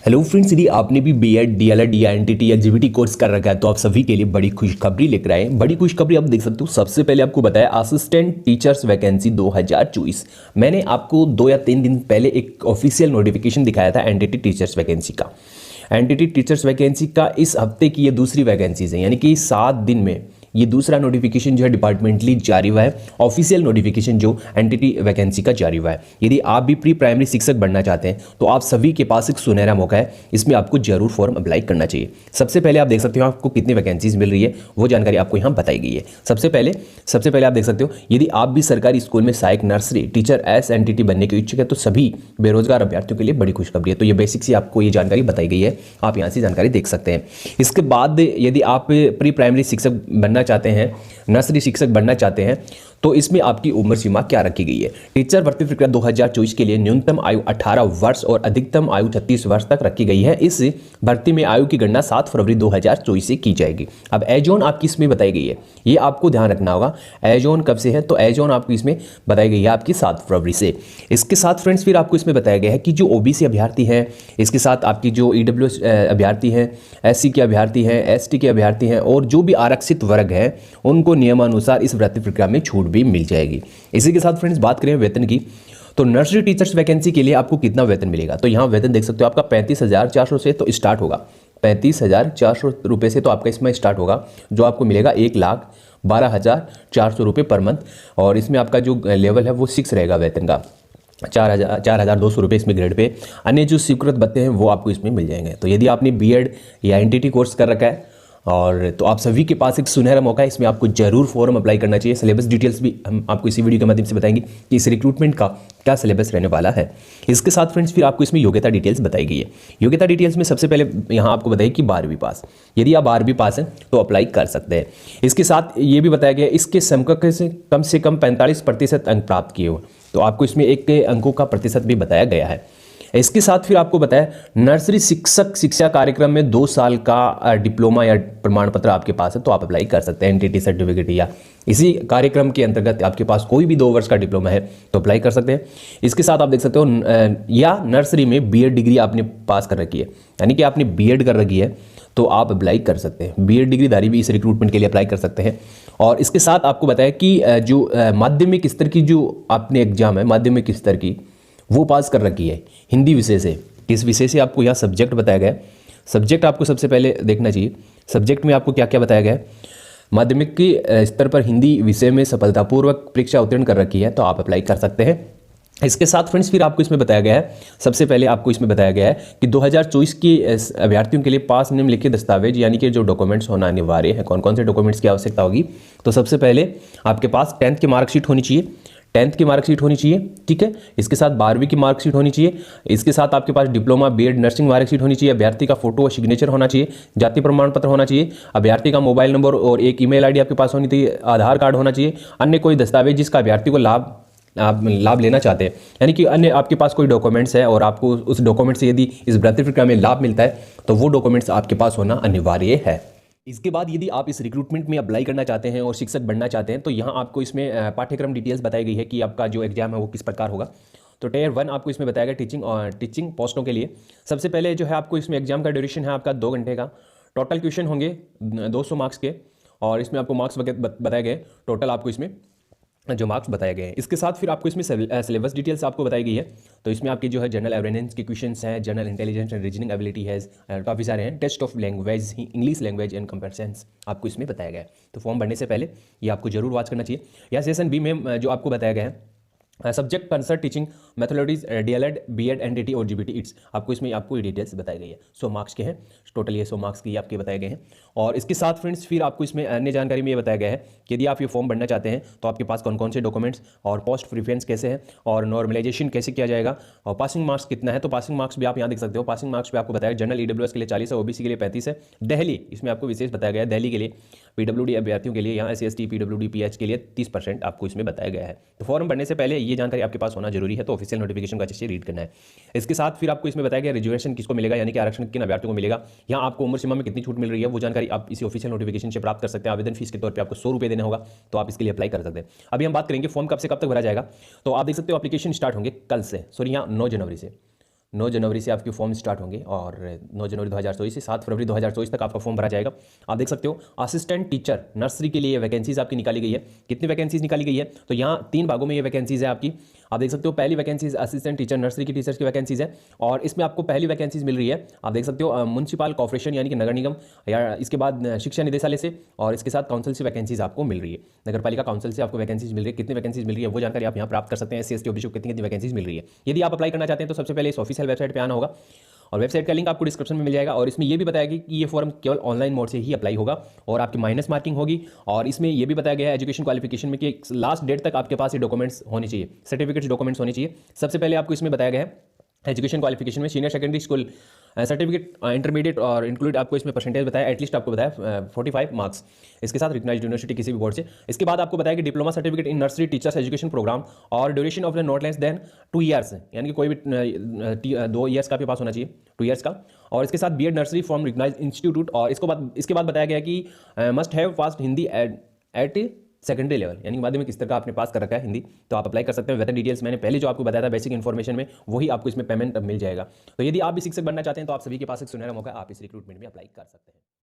Hello friends, यदि आपने भी बीएड, डीएलएड या एनटीटी या जीबीटी कोर्स कर रखा है तो आप सभी के लिए बड़ी खुशखबरी लेकर आए हैं। बड़ी खुशखबरी आप देख सकते हो। सबसे पहले आपको बताया असिस्टेंट टीचर्स वैकेंसी 2024। मैंने आपको 2 या 3 दिन पहले एक ऑफिशियल नोटिफिकेशन दिखाया था एनटीटी टीचर्स वैकेंसी का। एनटीटी टीचर्स वैकेंसी का इस हफ्ते की ये दूसरी वैकेंसीज है, यानी कि 7 दिन में ये दूसरा नोटिफिकेशन जो है डिपार्टमेंटली जारी हुआ है। ऑफिशियल नोटिफिकेशन जो एनटीटी वैकेंसी का जारी हुआ है। यदि आप भी प्री प्राइमरी शिक्षक बनना चाहते हैं तो आप सभी के पास एक सुनहरा मौका है, इसमें आपको जरूर फॉर्म अप्लाई करना चाहिए। सबसे पहले आप देख सकते हो आपको कितनी वैकेंसीज मिल रही है, वो जानकारी आपको यहाँ बताई गई है। सबसे पहले आप देख सकते हो, यदि आप भी सरकारी स्कूल में सहायक नर्सरी टीचर एसएनटीटी बनने के इच्छुक है तो सभी बेरोजगार अभ्यर्थियों के लिए बड़ी खुशखबरी है। तो ये बेसिक सी आपको ये जानकारी बताई गई है, आप यहाँ से जानकारी देख सकते हैं। इसके बाद यदि आप प्री प्राइमरी शिक्षक बनना चाहते हैं, नर्सरी शिक्षक बनना चाहते हैं, तो इसमें आपकी उम्र सीमा क्या रखी गई है। टीचर भर्ती प्रक्रिया 2024 के लिए न्यूनतम आयु 18 वर्ष और अधिकतम आयु 36 वर्ष तक रखी गई है। इस भर्ती में आयु की गणना 7 फरवरी 2024 से की जाएगी। अब एज ऑन आपकी इसमें बताई गई है, ये आपको ध्यान रखना होगा। एज ऑन कब से है, तो एज ऑन आपको इसमें बताई गई है आपकी 7 फरवरी से। इसके साथ फ्रेंड्स फिर आपको इसमें बताया गया है कि जो ओबीसी अभ्यर्थी हैं, इसके साथ आपकी जो ईडब्ल्यूएस अभ्यर्थी हैं, एससी के अभ्यर्थी हैं, एसटी के अभ्यर्थी हैं और जो भी आरक्षित वर्ग है उनको नियमानुसार इस भर्ती प्रक्रिया में छूट भी मिल जाएगी। इसी के साथ फ्रेंड्स बात करें वेतन की, तो नर्सरी टीचर्स वैकेंसी के लिए आपको कितना वेतन मिलेगा, तो यहाँ वेतन देख सकते हो आपका 35,400 से तो स्टार्ट होगा। 35,400 रुपये से तो आपका इसमें स्टार्ट होगा, जो आपको मिलेगा 1,12,400 रुपये पर मंथ। और इसमें आपका जो लेवल है वो 6 रहेगा वेतन का, 4,200 रुपये इसमें ग्रेड पे। अन्य जो स्वीकृत भत्ते हैं वो आपको इसमें मिल जाएंगे। तो यदि आपने बीएड या एनटीटी कोर्स कर रखा है और तो आप सभी के पास एक सुनहरा मौका है, इसमें आपको जरूर फॉर्म अप्लाई करना चाहिए। सिलेबस डिटेल्स भी हम आपको इसी वीडियो के माध्यम से बताएंगे कि इस रिक्रूटमेंट का क्या सिलेबस रहने वाला है। इसके साथ फ्रेंड्स फिर आपको इसमें योग्यता डिटेल्स बताई गई है। योग्यता डिटेल्स में सबसे पहले यहाँ आपको बताइए कि 12वीं पास, यदि आप 12वीं पास हैं तो अप्लाई कर सकते हैं। इसके साथ ये भी बताया गया इसके समकक्ष से कम 45% अंक प्राप्त किए हो, तो आपको इसमें एक अंकों का प्रतिशत भी बताया गया है। इसके साथ फिर आपको बताया नर्सरी शिक्षक शिक्षा कार्यक्रम में 2 साल का डिप्लोमा या प्रमाण पत्र आपके पास है तो आप अप्लाई कर सकते हैं। एनटीटी सर्टिफिकेट या इसी कार्यक्रम के अंतर्गत आपके पास कोई भी 2 वर्ष का डिप्लोमा है तो अप्लाई कर सकते हैं। इसके साथ आप देख सकते हो या नर्सरी में बीएड डिग्री आपने पास कर रखी है, यानी कि आपने बीएड कर रखी है तो आप अप्लाई कर सकते हैं। बीएड डिग्रीधारी भी इस रिक्रूटमेंट के लिए अप्लाई कर सकते हैं। और इसके साथ आपको बताया कि जो माध्यमिक स्तर की जो आपने एग्जाम है माध्यमिक स्तर की वो पास कर रखी है हिंदी विषय से। किस विषय से आपको यहाँ सब्जेक्ट बताया गया है, सब्जेक्ट आपको सबसे पहले देखना चाहिए। सब्जेक्ट में आपको क्या क्या बताया गया है, माध्यमिक के स्तर पर हिंदी विषय में सफलतापूर्वक परीक्षा उत्तीर्ण कर रखी है तो आप अप्लाई कर सकते हैं। इसके साथ फ्रेंड्स फिर आपको इसमें बताया गया है, सबसे पहले आपको इसमें बताया गया है कि 2024 के अभ्यर्थियों के लिए पास निम्नलिखित दस्तावेज यानी कि जो डॉक्यूमेंट्स होना अनिवार्य है। कौन कौन से डॉक्यूमेंट्स की आवश्यकता होगी, तो सबसे पहले आपके पास 10th की मार्कशीट होनी चाहिए, 10th की मार्कशीट होनी चाहिए, ठीक है। इसके साथ 12वीं की मार्कशीट होनी चाहिए। इसके साथ आपके पास डिप्लोमा बीएड नर्सिंग मार्कशीट होनी चाहिए। अभ्यर्थी का फोटो और सिग्नेचर होना चाहिए। जाति प्रमाण पत्र होना चाहिए। अभ्यर्थी का मोबाइल नंबर और एक ईमेल आईडी आपके पास होनी चाहिए। आधार कार्ड होना चाहिए। अन्य कोई दस्तावेज जिसका अभ्यर्थी को लाभ लेना चाहते हैं, यानी कि अन्य आपके पास कोई डॉक्यूमेंट्स है और आपको उस डॉक्यूमेंट से यदि इस भर्ती प्रक्रिया में लाभ मिलता है तो वो डॉक्यूमेंट्स आपके पास होना अनिवार्य है। इसके बाद यदि आप इस रिक्रूटमेंट में अप्लाई करना चाहते हैं और शिक्षक बनना चाहते हैं तो यहाँ आपको इसमें पाठ्यक्रम डिटेल्स बताई गई है कि आपका जो एग्जाम है वो किस प्रकार होगा। तो टियर 1 आपको इसमें बताया गया टीचिंग पोस्टों के लिए। सबसे पहले जो है आपको इसमें एग्जाम का ड्यूरेशन है आपका 2 घंटे का। टोटल क्वेश्चन होंगे 200 मार्क्स के और इसमें आपको मार्क्स बताए गए, टोटल आपको इसमें जो मार्क्स बताए गए हैं। इसके साथ फिर आपको इसमें सिलेबस डिटेल्स आपको बताई गई है। तो इसमें आपकी जो है जनरल अवेयरनेस के क्वेश्चंस हैं, general intelligence and reasoning ability है, काफ़ी सारे हैं। Test of language, English language and comprehension आपको इसमें बताया गया है। तो फॉर्म भरने से पहले ये आपको जरूर वॉच करना चाहिए। या सेशन बी में जो आपको बताया गया है subject concerned teaching methodologies DElEd BEd NTT और जीबीटी इट्स, आपको इसमें आपको ये डिटेल्स बताई गई है। 100 मार्क्स के हैं टोटल, ये 100 मार्क्स की आपके बताए गए हैं। और इसके साथ फ्रेंड्स फिर आपको इसमें अन्य जानकारी में ये बताया गया है कि यदि आप ये फॉर्म भरना चाहते हैं तो आपके पास कौन कौन से डॉक्यूमेंट्स और पोस्ट प्रिफरेंस कैसे है और नॉर्मलाइजेशन कैसे किया जाएगा और पासिंग मार्क्स कितना है। तो पासिंग मार्क्स भी आप यहाँ देख सकते हो। पासिंग मार्क्स पे आपको बताया जनरल ईडब्ल्यूएस के लिए 40 है, ओबीसी के लिए 35 है। दिल्ली इसमें आपको विशेष बताया गया है, दिल्ली के लिए पीडब्ल्यूडी अभ्यर्थियों के लिए, यहाँ एससी पीडब्ल्यूडी पीएच के लिए 30% आपको इसमें बताया गया है। तो फॉर्म भरने से पहले ये जानकारी आपके पास होना जरूरी है, तो ऑफिशियल नोटिफिकेशन का अच्छे से रीड करना है। इसके साथ फिर आपको इसमें बताया गया रिजर्वेशन किसको मिलेगा, यानी कि आरक्षण किन अभ्यर्थियों को मिलेगा। यहाँ आपको उम्र सीमा में कितनी छूट मिल रही है वो जानकारी आप इसी ऑफिशियल नोटिफिकेशन से प्राप्त कर सकते हैं। आवेदन फीस के तौर पर आपको 100 रुपये देना होगा, तो आप इसके लिए अप्लाई कर सकते हैं। अभी हम बात करेंगे फॉर्म कब से कब तक भरा जाएगा। तो आप देख सकते हो एप्लीकेशन स्टार्ट होंगे कल से, सॉरी यहाँ 9 जनवरी से। 9 जनवरी से आपके फॉर्म स्टार्ट होंगे और 9 जनवरी 2024 से 7 फरवरी 2024 तक आपका फॉर्म भरा जाएगा। आप देख सकते हो असिस्टेंट टीचर नर्सरी के लिए वैकेंसीज आपकी निकाली गई है। कितनी वैकेंसीज निकाली गई है, तो यहाँ 3 भागों में ये वैकेंसीज है आपकी। आप देख सकते हो पहली वैकेंसीज असिस्टेंट टीचर नर्सरी की टीचर्स की वैकेंसीज है और इसमें आपको पहली वैकेंसीज मिल रही है। आप देख सकते हो म्युनिसिपल कॉर्पोरेशन यानी कि नगर निगम या इसके बाद शिक्षा निदेशालय से और इसके साथ काउंसिल से वैकेंसीज आपको मिल रही है। नगर पालिका काउंसिल से आपको वैकेंसीज मिल रही है। कितनी वैकेंसीज मिल रही है वो जानकारी आप यहाँ प्राप्त कर सकते हैं। SC/ST OBC को कितनी कितनी वैकेंसीज मिल रही है। यदि आप अप्लाई करना चाहते हैं तो सबसे पहले इस ऑफिशियल वेबसाइट पर आना होगा और वेबसाइट का लिंक आपको डिस्क्रिप्शन में मिल जाएगा और इसमें ये भी बताया गया कि ये फॉर्म केवल ऑनलाइन मोड से ही अप्लाई होगा और आपकी माइनस मार्किंग होगी। और इसमें ये भी बताया गया है एजुकेशन क्वालिफिकेशन में कि लास्ट डेट तक आपके पास ये डॉक्यूमेंट्स होने चाहिए, सर्टिफिकेट्स डॉक्यूमेंट्स होने चाहिए। सबसे पहले आपको इसमें बताया गया है एजुकेशन क्वालिफिकेशन में senior secondary school certificate, intermediate और इंक्लूड आपको इसमें परसेंटेज बताया, एटलीस्ट आपको बताया 45 मार्क्स, इसके साथ रिकग्नाइज्ड यूनिवर्सिटी किसी भी बोर्ड से। इसके बाद आपको बताया कि diploma certificate in nursery teachers education programme और duration of the not less than 2 years, यानी कि कोई भी 2 ईयर्स का आपके पास होना चाहिए, 2 ईयर्स का। और इसके साथ BEd nursery from recognised institute और इसके बाद बताया गया कि must have passed Hindi at secondary level, यानी माध्यमिक स्तर का आपने पास कर रखा है हिंदी, तो आप अप्लाई कर सकते हैं। वेतन डिटेल्स मैंने पहले जो आपको बताया था बेसिक इन्फॉर्मेशन में, वही आपको इसमें पेमेंट मिल जाएगा। तो यदि आप भी शिक्षक बनना चाहते हैं तो आप सभी के पास एक सुनहरा मौका है, आप इस रिक्रूटमेंट में अप्लाई कर सकते हैं।